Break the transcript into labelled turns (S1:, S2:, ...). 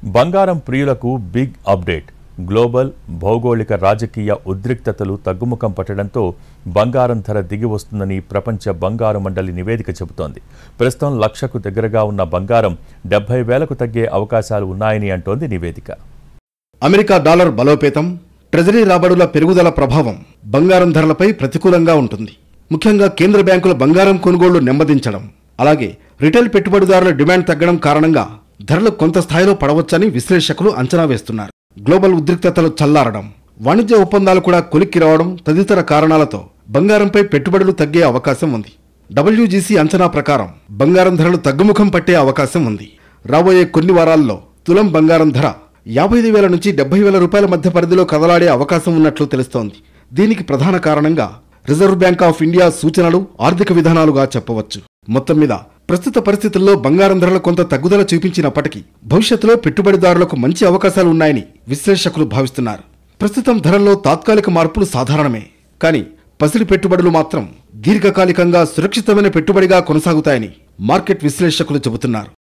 S1: బంగారం ప్రియులకు big update. Global భౌగోళిక రాజకీయ ఉద్రిక్తతలు తగ్గుముఖం పట్టడంతో బంగారం ధర దిగి వస్తుందని ప్రపంచ బంగారు మండలి నివేదిక చెబుతోంది. ప్రస్తుతం లక్షకు దగ్గరగా ఉన్న బంగారం 70,000కు తగ్గే అవకాశాలు ఉన్నాయని అంటోంది నివేదిక.
S2: అమెరికా డాలర్ బలోపేతం, ట్రెజరీ రాబడుల పెరుగుదల ప్రభావం బంగారం ధరలపై ప్రతికూలంగా ఉంటుంది. ముఖ్యంగా కేంద్ర బ్యాంకుల బంగారం కొనుగోళ్లు నెమ్మదించడం, అలాగే రిటైల్ పెట్టుబడిదారుల డిమాండ్ తగ్గడం కారణంగా ధరలు కొంత స్థాయిలో పడవచ్చని విశ్లేషకులు అంచనా వేస్తున్నారు. గ్లోబల్ ఉద్రిక్తతలు చల్లారడం, వాణిజ్య ఒప్పందాలు కూడా కొలిక్కి రావడం తదితర కారణాలతో బంగారంపై పెట్టుబడులు తగ్గే అవకాశం ఉంది. WGC అంచనా ప్రకారం బంగారం ధరలు తగ్గుముఖం పట్టే అవకాశం ఉంది. రాబోయే కొన్ని వారాల్లో తులం బంగారం ధర 55,000 నుంచి 70,000 రూపాయల మధ్య పరిధిలో కదలాడే అవకాశం ఉన్నట్లు తెలుస్తోంది. దీనికి ప్రధాన కారణంగా రిజర్వ్ బ్యాంక్ ఆఫ్ ఇండియా సూచనలు, ఆర్థిక విధానాలుగా చెప్పవచ్చు. మొత్తం మీద ప్రస్తుత పరిస్థితుల్లో బంగారం ధరలు కొంత తగ్గుదల చూపించినప్పటికీ భవిష్యత్తులో పెట్టుబడిదారులకు మంచి అవకాశాలు ఉన్నాయని విశ్లేషకులు భావిస్తున్నారు. ప్రస్తుతం ధరల్లో తాత్కాలిక మార్పులు సాధారణమే, కానీ పసిడి పెట్టుబడులు మాత్రం దీర్ఘకాలికంగా సురక్షితమైన పెట్టుబడిగా కొనసాగుతాయని మార్కెట్ విశ్లేషకులు చెబుతున్నారు.